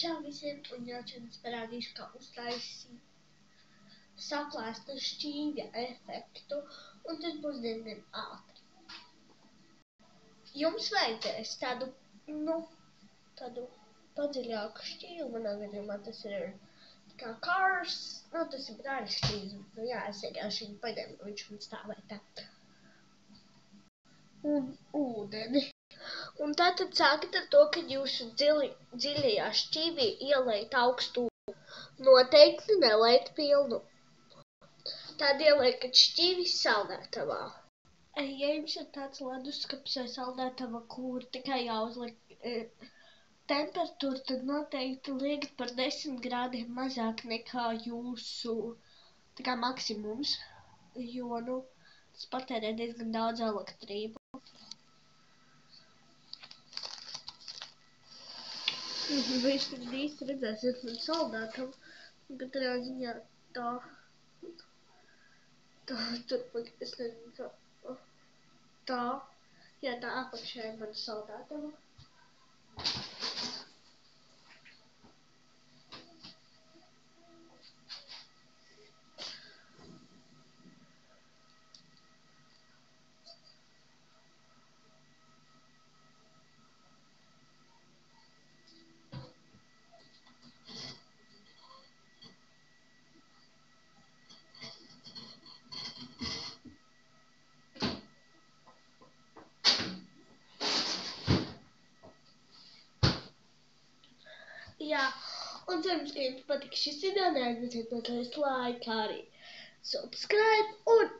Čau visiem, un jau šodien es parādīšu, kā uztaisīt saplēsta šķīvja efektu, un tas būs diezgan ātri. Jums vajadzēs tādu padziļāku šķīvi, manā gadījumā tas ir kā kārs, tas ir brāļa šķīvis, es vienkārši viņu paņēmu, viņš man stāvēja tā. Un ūdeni. Un tātad sākat ar to, ka jūsu dziļajā šķīvī ielejat augstu ūdeni. Noteikti nelejat pilnu. Tad ieliekat šķīvi saldētavā. Ja jums ir tāds leduskapis vai saldētava, kur tikai jāuzliek temperatūra, tad noteikti liekat par 10 grādiem mazāk nekā jūsu maksimums, jo tas patērē diezgan daudz elektrību. Viņš tad īsti redzēsiet man saldētavu, katrā ziņā tā, turpāk, es nezinu kā, tā, jā, tā apakšā ir mana saldētava. Jā, un cerams, ka jums patika šis video, neaizmirsiet nokaist laiku, kā arī subscribe un